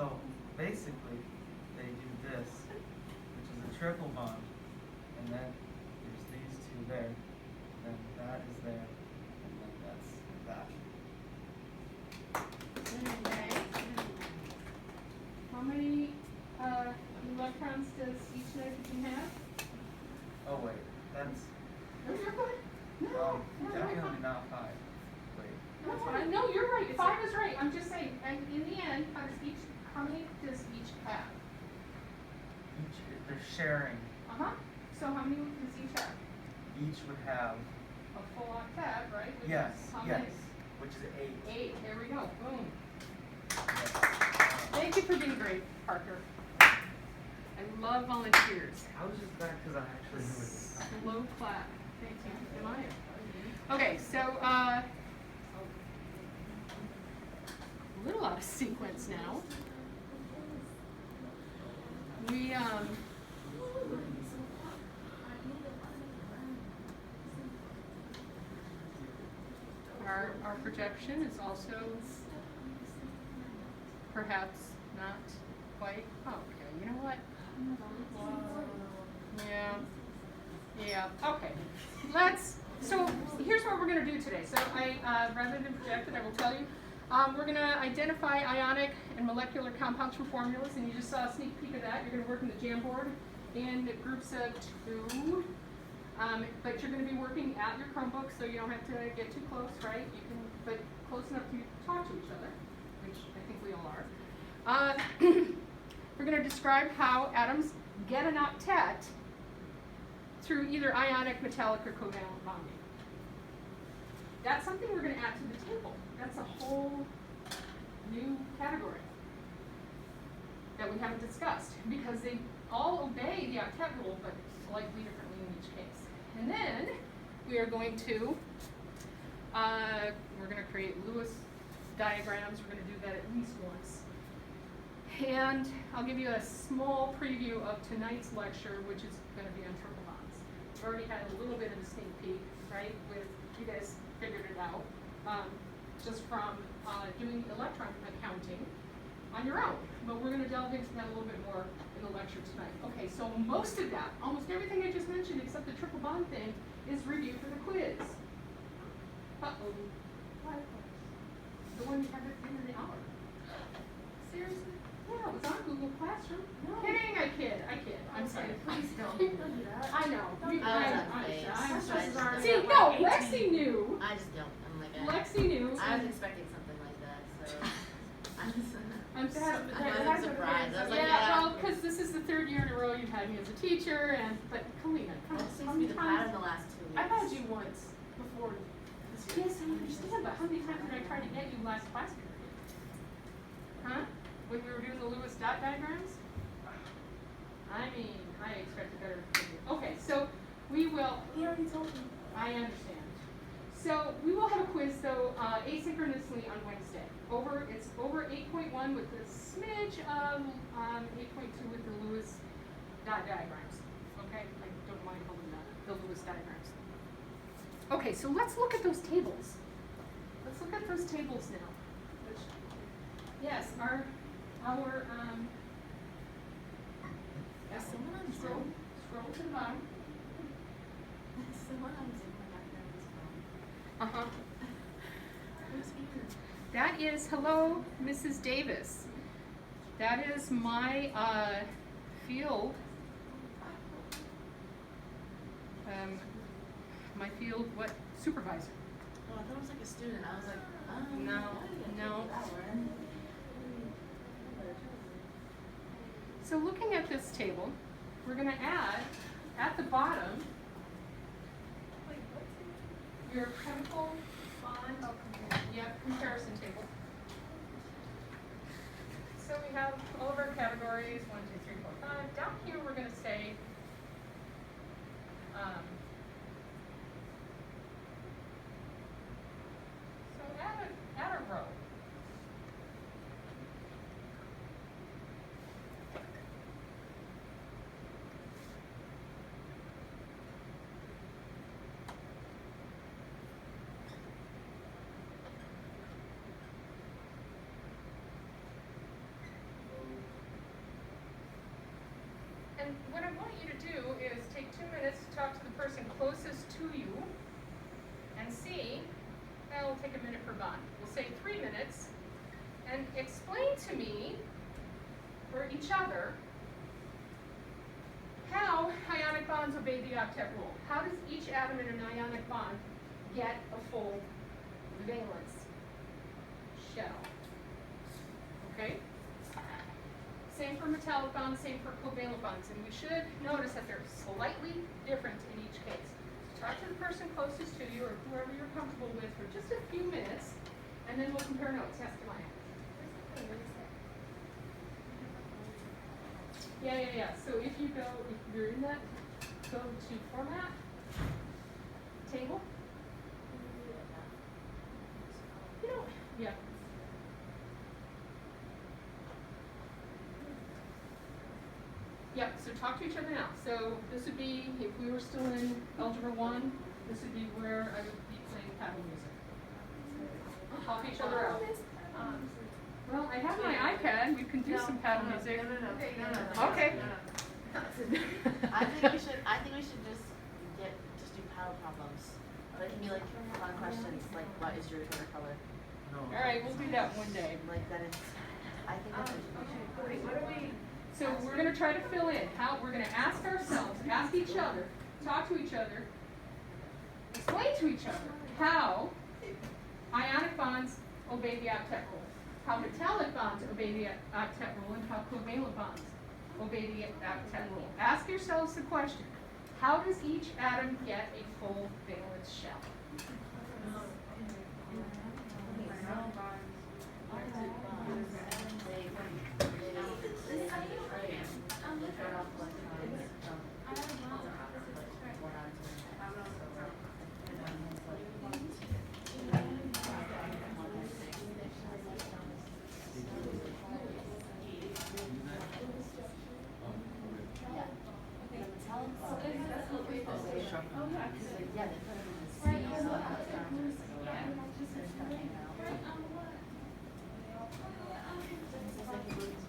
So basically, they do this, which is a triple bond, and then there's these two there, then that is there, and then that's that. Okay. How many electrons does each nitrogen have? Oh wait, that's No, you're good. No, you're definitely right. not 5. Wait. That's fine. No, you're right. 5 is right. I'm just saying, and in the end, how many does each have? They're sharing. Uh-huh. So how many does each have? Each would have A full octet, right? Which yes, is how yes, many? which is 8. 8. There we go. Boom. Yes. Thank you for being great, Parker. I love volunteers. How is that? Because I actually knew it. Slow clap. Thank you. Am I? Okay, so a little out of sequence now. We our projection is also perhaps not quite. Oh, okay, you know what? Yeah, okay. So here's what we're going to do today. So rather than project it, I will tell you. We're going to identify ionic and molecular compounds from formulas, and you just saw a sneak peek of that. You're going to work in the Jamboard in groups of 2. But you're going to be working at your Chromebook, so you don't have to get too close, right? You can, but close enough to talk to each other, which I think we all are. We're going to describe how atoms get an octet through either ionic, metallic, or covalent bonding. That's something we're going to add to the table. That's a whole new category that we haven't discussed because they all obey the octet rule, but slightly differently in each case. And then we are going to create Lewis diagrams. We're going to do that at least once. And I'll give you a small preview of tonight's lecture, which is going to be on triple bonds. We've already had a little bit of a sneak peek, right? With you guys figured it out just from doing electron accounting on your own. But we're going to delve into that a little bit more in the lecture tonight. Okay, so most of that, almost everything I just mentioned except the triple bond thing, is review for the quiz. Uh-oh. What? The one you had at the end of the hour. Seriously? Yeah, it was on Google Classroom. No. Kidding, I kid. I'm sorry. Please don't do that. I know. I'm so I sorry. just- See, no, Lexi knew. I just don't. I'm like, Lexi knew. I was expecting something like that, so I'm sad. I wasn't surprised. I was like, Yeah, well, because this is the 3rd year in a row you've had me as a teacher, but Kalina, come on. That seems to be the pattern the last 2 weeks. I've had you once before. Yes, I understand, but how many times did I try to get you last class period? Huh? When we were doing the Lewis dot diagrams? I mean, I expected better from you. Okay, so we will. He already told me. I understand. So we will have a quiz though asynchronously on Wednesday. It's over 8.1 with a smidge of 8.2 with the Lewis dot diagrams. Okay, I don't mind holding that, the Lewis diagrams. Okay, so let's look at those tables. Let's look at those tables now. Yes, our Is someone on scroll Zoom? to the bottom. Is someone on Zoom on that phone? Uh-huh. Who's here? That is, hello, Mrs. Davis. That is my field. What supervisor? Oh, I thought it was like a student. I was like, No, no. That one. So looking at this table, we're going to add at the bottom your chemical bond, comparison table. So we have all of our categories, 1, 2, 3, 4, 5. Down here we're going to say so add a row. And what I want you to do is take 2 minutes to talk to the person closest to you and see, well, we'll take a minute per bond. We'll say 3 minutes and explain to me, or each other, how ionic bonds obey the octet rule. How does each atom in an ionic bond get a full valence shell? Okay? Same for metallic bonds, same for covalent bonds. And we should notice that they're slightly different in each case. Talk to the person closest to you or whoever you're comfortable with for just a few minutes, and then we'll compare notes. Yes, Maya. Yeah. So if you're in that, go to format, table. Yeah. Yep, so talk to each other now. So this would be, if we were still in Algebra 1, this would be where I would be playing paddle music. Talk each other out. Well, I have my iPad, we can do some paddle music. No. Okay. I think we should just do paddle problems. But it can be like fun questions, like what is your favorite color? No. Alright, we'll do that one day. Like that it's, I think that's Wait, what are we? So we're going to try to fill in how we're going to ask ourselves, ask each other, talk to each other, explain to each other how ionic bonds obey the octet rule, how metallic bonds obey the octet rule, and how covalent bonds obey the octet rule. Ask yourselves the question, how does each atom get a full valence shell?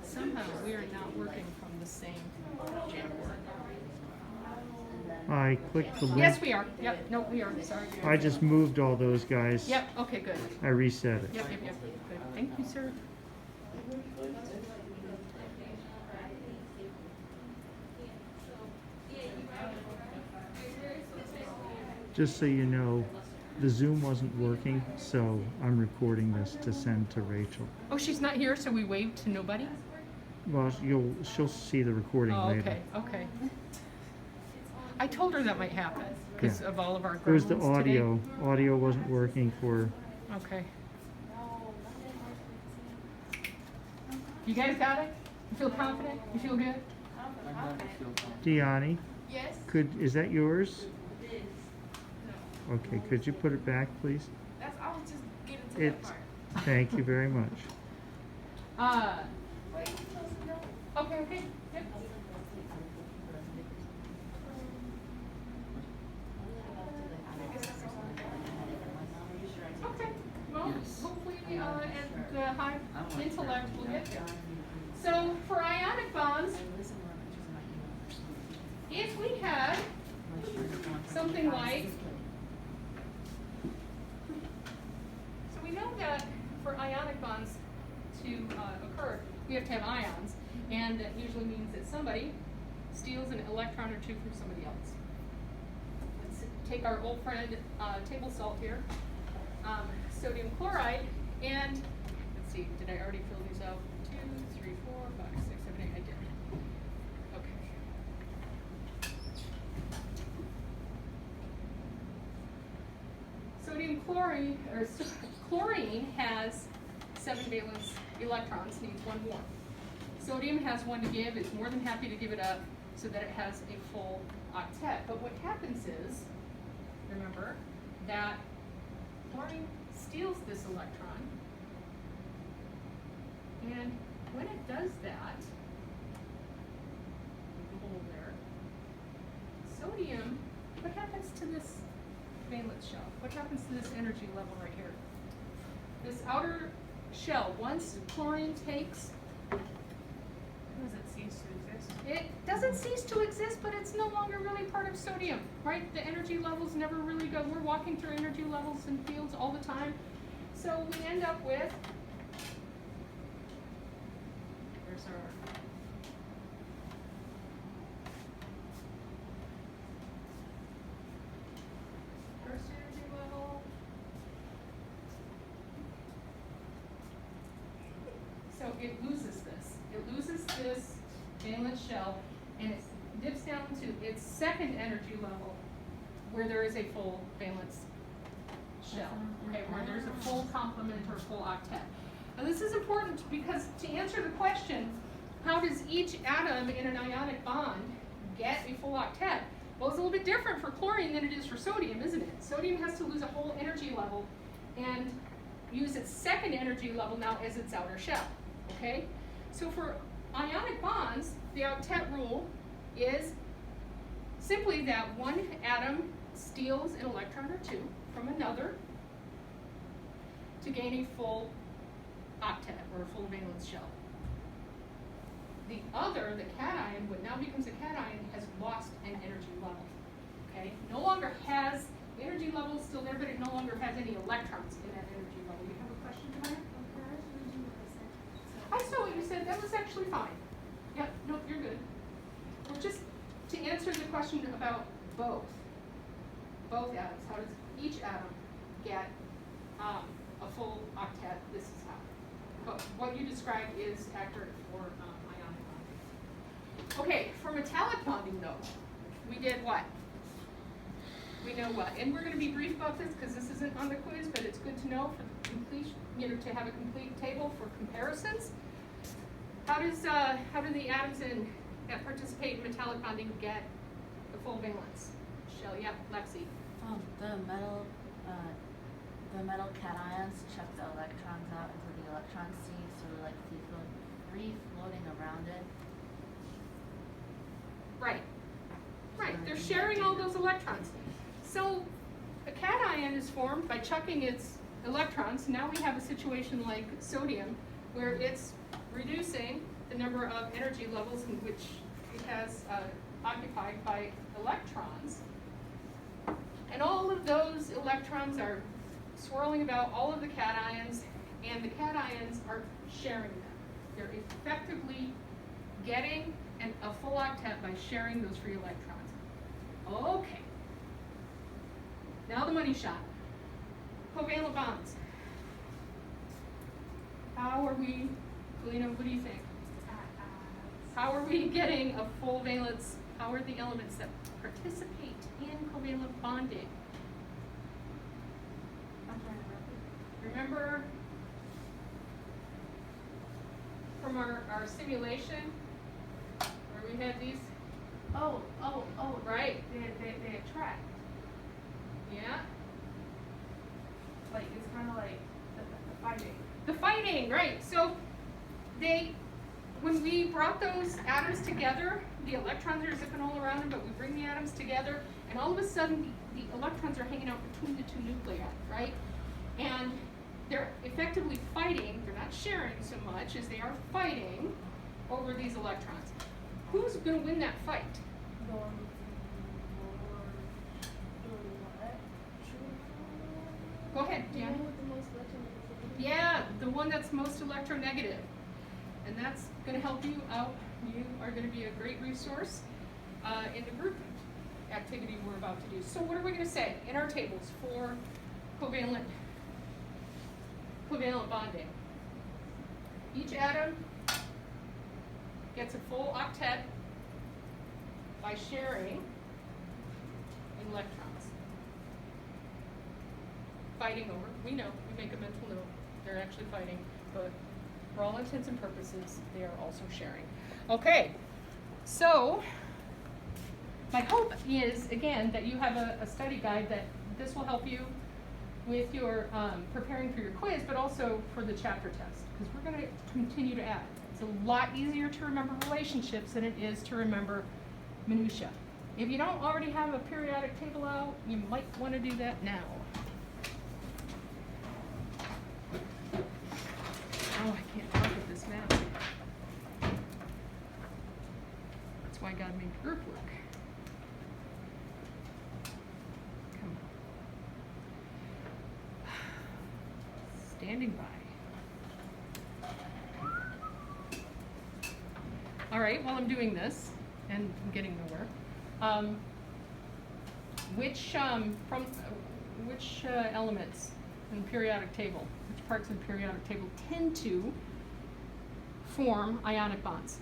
Somehow we are not working from the same Jamboard. I clicked the link. Yes, we are. Yep, no, we are. Sorry. I just moved all those guys. Yep, okay, good. I reset it. Yep, good. Thank you, sir. Just so you know, the Zoom wasn't working, so I'm recording this to send to Rachel. Oh, she's not here, so we waved to nobody? Well, she'll see the recording Oh, later. okay. I told her that might happen because Yeah. of all of our It was the gremlins today. audio. Audio wasn't working for. Okay. You guys got it? You feel confident? You feel good? I'm not feel confident. Diani, Yes. is that yours? Okay, could you put it back, please? I was just getting to that It's. part. Thank you very much. Wait, you supposed to know? Okay. Yep. Okay. Well, Yes. hopefully, and the high I want intellect will to- get there. So for ionic bonds, if we had something like, so we know that for ionic bonds to occur, we have to have ions, and that usually means that somebody steals an electron or two from somebody else. Let's take our old friend table salt here, sodium chloride, and let's see, did I already fill these out? 2, 3, 4, 5, 6, 7, 8, I did. Okay. Sodium chlorine, chlorine has 7 valence electrons, needs 1 more. Sodium has 1 to give, it's more than happy to give it up so that it has a full octet. But what happens is, remember, that chlorine steals this electron, and when it does that, the hole there, sodium, what happens to this valence shell? What happens to this energy level right here? This outer shell, once chlorine takes, what does it cease to exist? It doesn't cease to exist, but it's no longer really part of sodium, right? The energy levels never really go. We're walking through energy levels in fields all the time. So we end up with, there's our, first energy level. So it loses this. It loses this valence shell, and it dips down to its second energy level, where there is a full valence shell, okay, where there's a full complement or full octet. Now this is important because to answer the question, how does each atom in an ionic bond get a full octet? Well, it's a little bit different for chlorine than it is for sodium, isn't it? Sodium has to lose a whole energy level and use its second energy level now as its outer shell, okay? So for ionic bonds, the octet rule is simply that one atom steals an electron or two from another to gain a full octet or a full valence shell. The other, the cation, what now becomes a cation, has lost an energy level. Okay? No longer has, the energy level is still there, but it no longer has any electrons in that energy level. You have a question, Maya? I saw what you said. That was actually fine. Yeah, no, you're good. Well, just to answer the question about both atoms, how does each atom get a full octet? This is how. But what you described is accurate for ionic bonding. Okay, for metallic bonding though, we did what? We know what, and we're going to be brief about this because this isn't on the quiz, but it's good to know for the complete, to have a complete table for comparisons. How do the atoms that participate in metallic bonding get the full valence shell? Yep, Lexi. The metal cations chuck the electrons out into the electron sea, so they're like free floating around it. Right. Right. They're sharing all those electrons. So a cation is formed by chucking its electrons. Now we have a situation like sodium, where it's reducing the number of energy levels in which it has occupied by electrons. And all of those electrons are swirling about all of the cations, and the cations are sharing them. They're effectively getting a full octet by sharing those free electrons. Okay. Now the money shot. Covalent bonds. How are we, Galena, what do you think? How are we getting a full valence? How are the elements that participate in covalent bonding? Remember from our simulation where we had these? Oh, Right. They attract. Yeah. Like, it's kind of like the fighting. The fighting, right. So when we brought those atoms together, the electrons are zipping all around them, but we bring the atoms together, and all of a sudden the electrons are hanging out between the two nuclei, right? And they're effectively fighting, they're not sharing so much as they are fighting over these electrons. Who's going to win that fight? Go ahead, Deanna. Yeah, the one that's most electronegative. And that's going to help you out. You are going to be a great resource in the group activity we're about to do. So what are we going to say in our tables for covalent bonding? Each atom gets a full octet by sharing electrons. Fighting over, we know, we make a mental note, they're actually fighting, but for all intents and purposes, they are also sharing. Okay, so my hope is, again, that you have a study guide that this will help you with your preparing for your quiz, but also for the chapter test, because we're going to continue to add. It's a lot easier to remember relationships than it is to remember minutia. If you don't already have a periodic table out, you might want to do that now. Oh, I can't look at this map. standing by. All right, while I'm doing this, and I'm getting nowhere, which elements in the periodic table, which parts of the periodic table tend to form ionic bonds?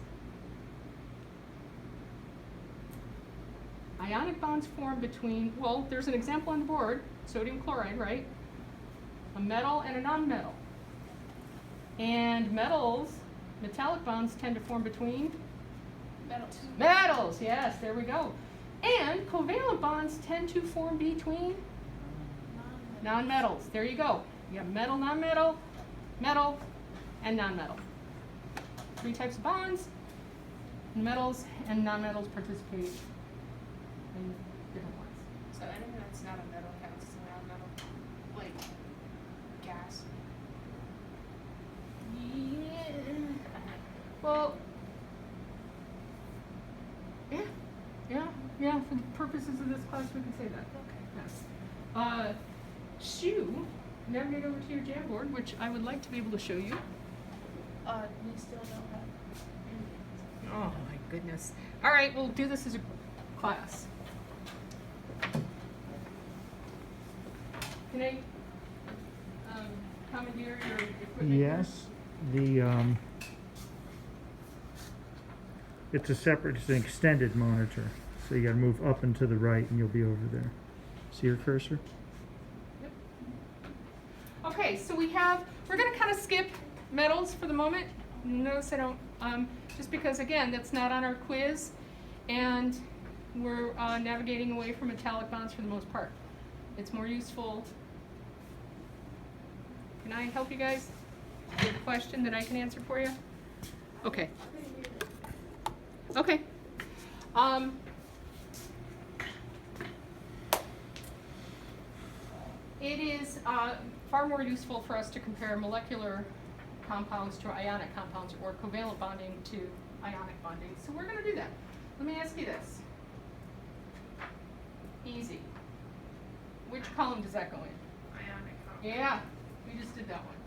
Ionic bonds form between, well, there's an example on the board, sodium chloride, right? A metal and a nonmetal. And metals, metallic bonds tend to form between? Metals. Metals, yes, there we go. And covalent bonds tend to form between nonmetals. There you go. You have metal, nonmetal, metal, and nonmetal. 3 types of bonds. Metals and nonmetals participate in different ones. So anything that's not a metal counts as a non-metal, like gas. Yeah. Well, yeah, for the purposes of this class, we can say that. Okay. Yes. Shu, navigate over to your Jamboard, which I would like to be able to show you. We still don't have. Oh my goodness. All right, we'll do this as a class. Can I commandeer your equipment? here? Yes, it's an extended monitor, so you gotta move up and to the right and you'll be over there. See your cursor? Yep. Okay, so we're gonna kind of skip metals for the moment. Notice I don't, just because again, that's not on our quiz, and we're navigating away from metallic bonds for the most part. It's more useful. Can I help you guys? Do you have a question that I can answer for you? Okay. Okay. It is far more useful for us to compare molecular compounds to ionic compounds or covalent bonding to ionic bonding. So we're going to do that. Let me ask you this. Easy. Which column does that go in? Ionic compound. Yeah, we just did that one.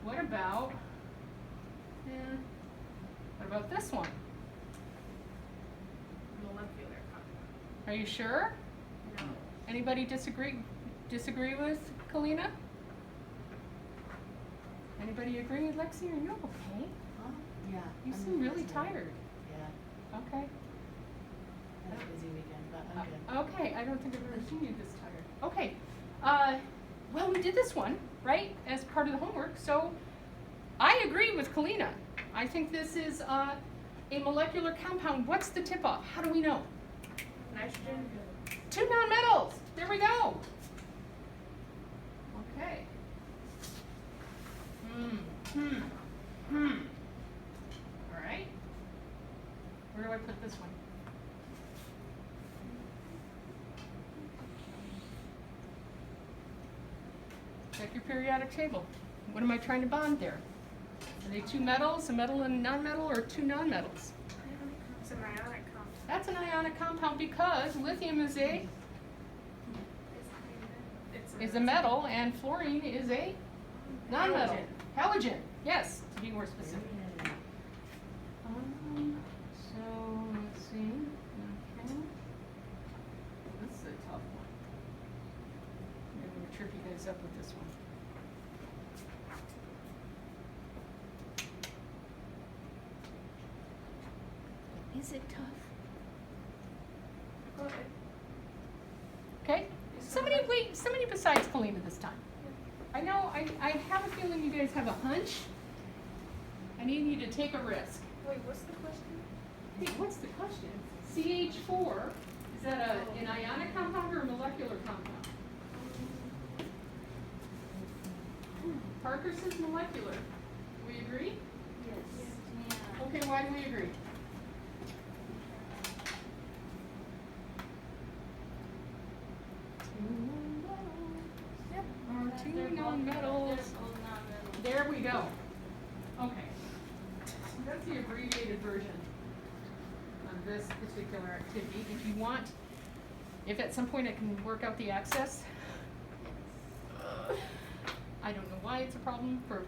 What about this one? Molecular compound. Are you sure? No. Anybody disagree with Kalina? Anybody agree with Lexi? Are you okay? Huh? Yeah. You I'm seem really busy. tired. Yeah. Okay. Had a busy weekend, but I'm good. Okay, I don't think I've ever seen you this tired. Okay. Well, we did this one, right, as part of the homework, so I agree with Kalina. I think this is a molecular compound. What's the tip-off? How do we know? Nitrogen. 2 nonmetals. There we go. Okay. All right. Where do I put this one? Check your periodic table. What am I trying to bond there? Are they 2 metals, a metal and a nonmetal, or 2 nonmetals? It's an ionic compound. That's an ionic compound because lithium is a metal and fluorine is a nonmetal. Halogen. Yes, to be more specific. So let's see. Okay. This is a tough one. I'm going to trip you guys up with this one. Is it tough? Go ahead. Okay. Somebody besides Kalina this time. I know, I have a feeling you guys have a hunch. I need you to take a risk. Wait, what's the question? Hey, what's the question? CH4, is that an ionic compound or a molecular compound? Parker says molecular. We agree? Yes. Yeah. Okay, why do we agree? Yep, our 2 nonmetals. There we go. Okay. That's the abbreviated version of this particular activity. If you want, if at some point I can work out the access, I don't know why it's a problem for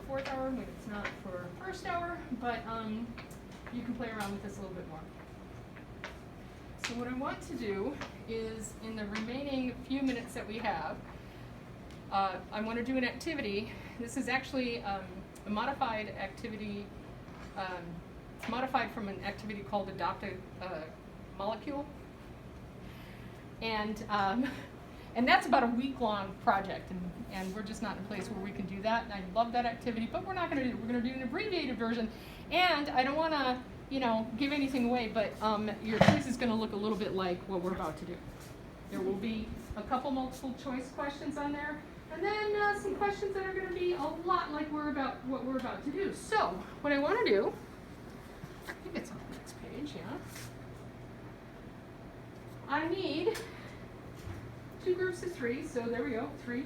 fourth hour when it's not for first hour, but you can play around with this a little bit more. So what I want to do is, in the remaining few minutes that we have, I want to do an activity. This is actually a modified activity. It's modified from an activity called Adopt a Molecule. And that's about a week-long project, and we're just not in a place where we can do that. And I love that activity, but we're not going to do it. We're going to do an abbreviated version. And I don't want to, give anything away, but your quiz is going to look a little bit like what we're about to do. There will be a couple multiple choice questions on there, and then some questions that are going to be a lot like what we're about to do. So what I want to do, I think it's on the next page, yeah. I need 2 groups of 3, so there we go, 3.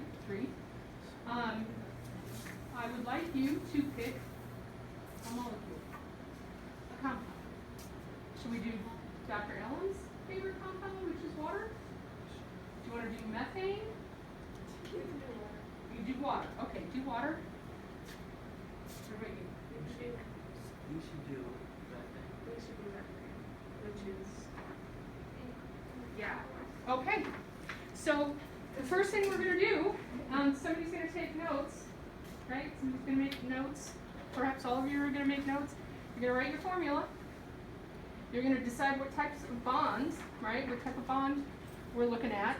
I would like you to pick a molecule, a compound. Should we do Dr. Ellen's favorite compound, which is water? Do you want to do methane? You do water. Okay, do water. Everybody, We should do methane. Which is, yeah. okay. So the first thing we're going to do, somebody's going to take notes, right? Somebody's going to make notes. Perhaps all of you are going to make notes. You're going to write your formula. You're going to decide what types of bonds, right? What type of bond we're looking at.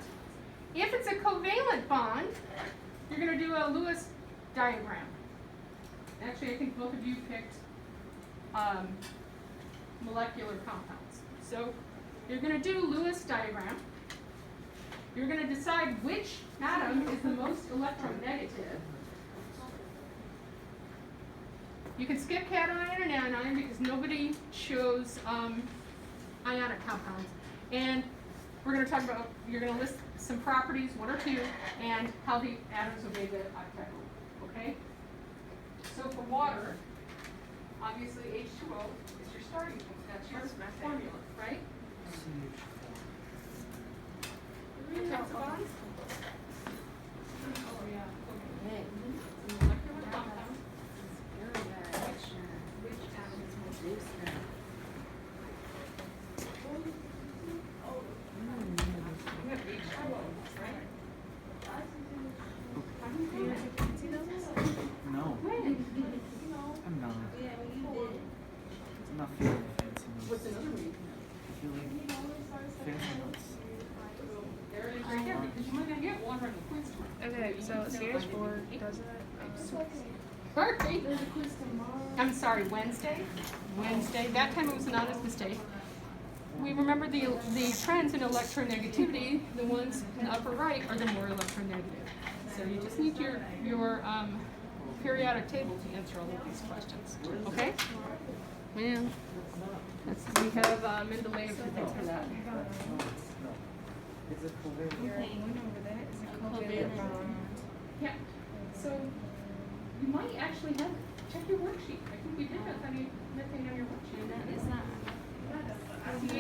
If it's a covalent bond, you're going to do a Lewis diagram. Actually, I think both of you picked molecular compounds. So you're going to do Lewis diagram. You're going to decide which atom is the most electronegative. You can skip cation and anion because nobody chose ionic compounds. And we're going to talk about, you're going to list some properties, 1 or 2, and how the atoms obey the octet rule. Okay? So for water, obviously H2O is your starting point. That's your formula, right? What types of bonds? Oh yeah. Okay. Molecular compound. Which atom is most You have H2O, right? No, When? I'm not. I'm not feeling fancy What's notes. another way you can Feeling fancy notes. There it is right there, because you might not get water on the quiz tomorrow. Okay, so CH4 doesn't. Perfect. I'm sorry, Wednesday? Wednesday. That time it was an honest mistake. We remember the trends in electronegativity, the ones in the upper right are the more electronegative. So you just need your periodic table to answer all of these questions. Okay? Yeah. We have Mendeleev to thank for that. It's a covalent. One over there is a covalent bond. Yeah. So you might actually have, check your worksheet. I think we did have methane on your worksheet. That is not. CH4.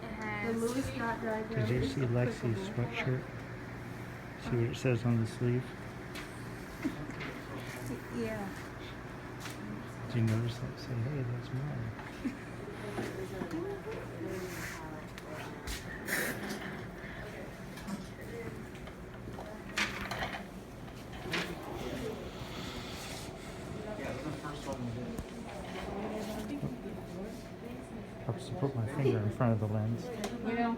It has. Did you see Lexi's sweatshirt? See what it says on the sleeve? Yeah. Did you notice that? Say, hey, that's mine. Yeah, that's the first one we did. Helps to put my finger in front of the lens. Well, Yeah.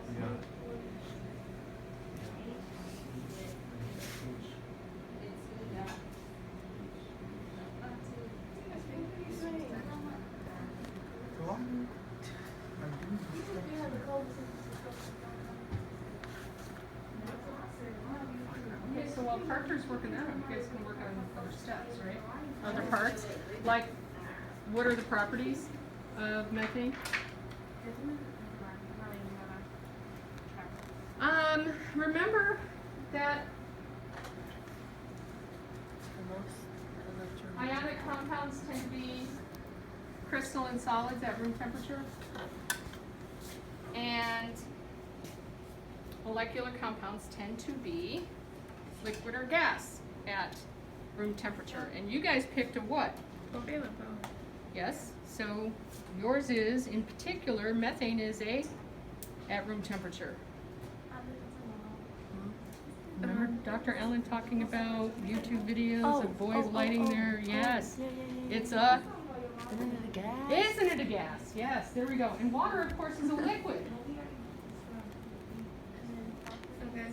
Go on. okay, so while Parker's working that, you guys can work on other steps, right? Other parts. Like, what are the properties of methane? Remember that ionic compounds tend to be crystalline solids at room temperature. And molecular compounds tend to be liquid or gas at room temperature. And you guys picked a what? Covalent. Yes, so yours is, in particular, methane is at room temperature. Remember Dr. Ellen talking about YouTube videos of boys lighting their, yes. It's a, Isn't it a gas? isn't it a gas? Yes, there we go. And water, of course, is a liquid. Okay.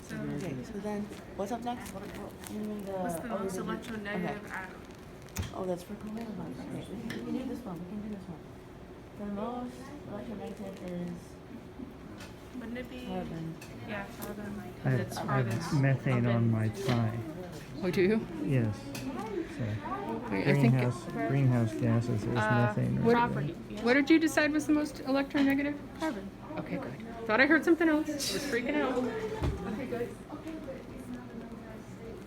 So Okay, so then, what's up next? You mean what's the most okay. electronegative atom? Oh, that's for covalent bonds. Okay, we can do this one. We can do this one. The most electronegative is Wouldn't it be? carbon. Yeah, carbon. I It's have farthest. methane on my tie. Oh, do you? Yes. So Wait, I think. greenhouse gases, there's methane. right there. Property. What did you decide was the most electronegative? Carbon. Okay, good. Thought I heard something else. Was freaking out. Okay, good.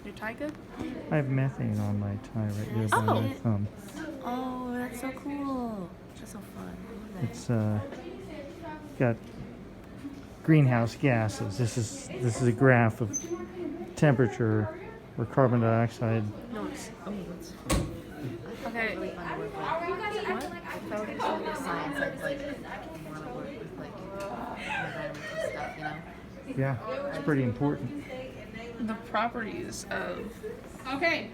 Your tie good? I have methane on my tie right there by my thumb. Oh, that's so cool. That's so fun. I love It's got greenhouse gases. This is a graph of temperature where carbon dioxide. No, it's. Okay. that. Science, that's like, I want to work with like environmental stuff, you know? Yeah, it's pretty important. The properties of. Okay,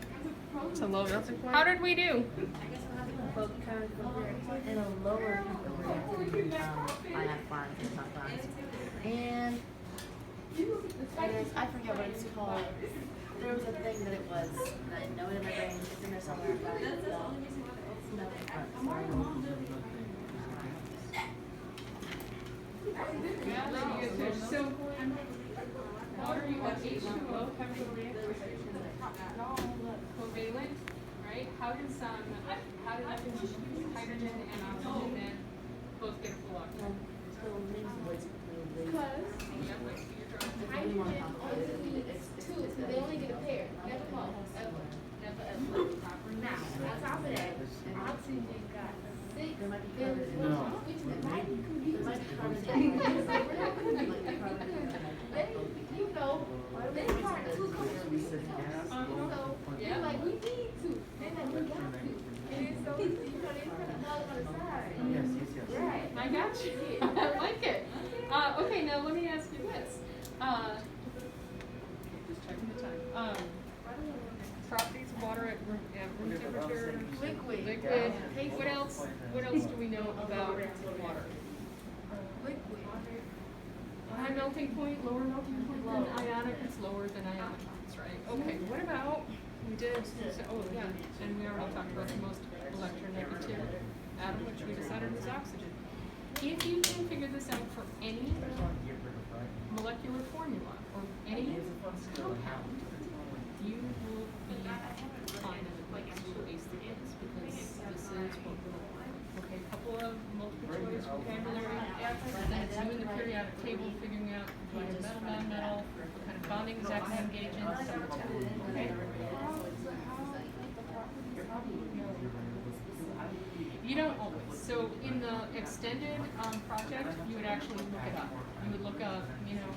It's a low melting point. how did we do? In a lower temperature, I have farms and not farms. And I forget what it's called. There was a thing that it was, and I know it in my brain, it's in there somewhere, but it's melting point. So, water, you have H2O, chemical reaction. Covalent, right? How did hydrogen and oxygen then both get a full octet? Yeah, like you're drawing. They only get a pair, never more, ever, never ever. Now, on top of that, oxygen got six. No. You know, they got two countries. So, they're like, we need two. They're like, we got two. And so, you know, they put them all on the side. Yes. Right. I got you. I like it. Okay, now let me ask you this. Just checking the time. Properties of water at room temperature. Liquid. Liquid. What else? What else do we know about water? Liquid. High melting point, lower melting point than ionic. It's lower than ionic, that's right. Okay. What about? We did. Oh yeah, and we already talked about the most electronegative atom, which we decided was oxygen. If you can figure this out for any molecular formula or any compound, you will be fine in the place the games because this is what we're looking for. Okay, a couple of multiple choice vocabulary, and then it's you in the periodic table figuring out do I have metal, non-metal, what kind of bonding is active engagement, stuff like that. Okay? You don't always. So in the extended project, you would actually look it up. You would look up, you know,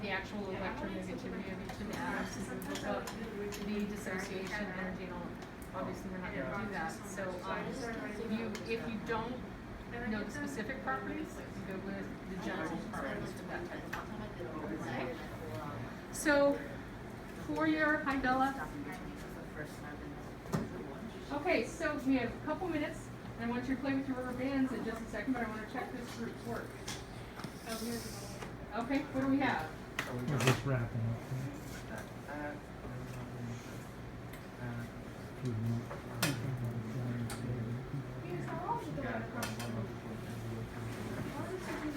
the actual electronegativity of each of the atoms, and you would look up the dissociation energy and all. Obviously, we're not going to do that. So if you don't know the specific properties, you go with the general properties of that type of compound. Okay? So for your, hi Bella. Okay, so we have a couple minutes, and I want you to play with your rubber bands in just a second, but I want to check this group's work. Okay, what do we have? We're just wrapping up.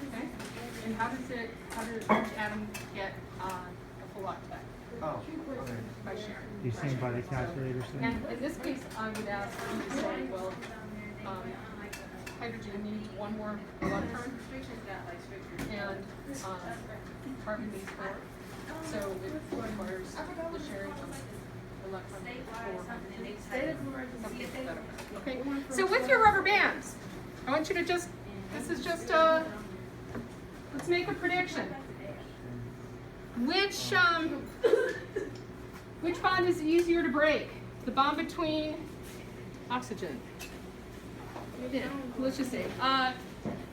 Okay, and how does each atom get a full octet? Oh, okay. By sharing. You seen by the calculator, so? And in this case, I would ask you to say, well, hydrogen needs one more electron, and carbon needs four. So it requires the sharing of electron for okay. So with your rubber bands, I want you to just, this is just let's make a prediction. which bond is easier to break? The bond between oxygen. Yeah, let's just say,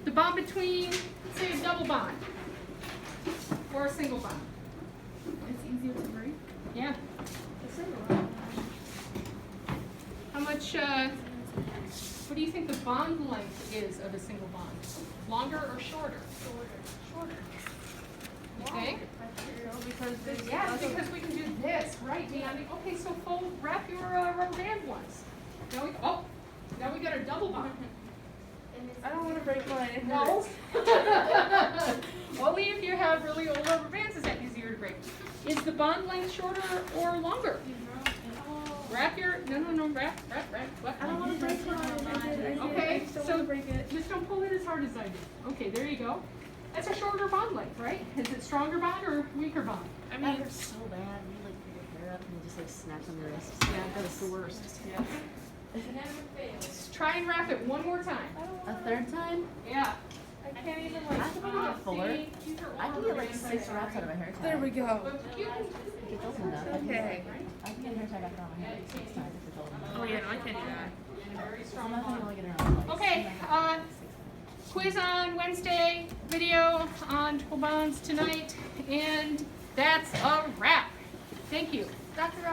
the bond between, say, a double bond or a single bond. It's easier to break. Yeah. How much, what do you think the bond length is of a single bond? Longer or shorter? Shorter. Okay? Because this Yes, because we can do this, right, Deanna? Okay, so wrap your rubber band once. Now we got a double bond. I don't want to break mine. It No. hurts. Only if you have really old rubber bands is that easier to break. Is the bond length shorter or longer? Wrap your, wrap, what? I don't want to break mine. Okay, I still so want to break it. just don't pull it as hard as I do. Okay, there you go. That's a shorter bond length, right? Is it stronger bond or weaker bond? I mean, that hurts so bad. You like put your hair up and you just like snaps on your wrist. Yeah, that's the worst. Try and wrap it one more time. A third time? Yeah. I can't even I like. can only get 4. I can get like 6 wraps out of a hair tie. There we go. But you can, If it's open enough. Okay. I can get a hair tie back around my hair like 6 times if it's open enough. Oh yeah, no, I can't do that. very I'm strong not bond. gonna only get around like Okay, 6 times. quiz on Wednesday, video on triple bonds tonight, and that's a wrap. Thank you. Dr.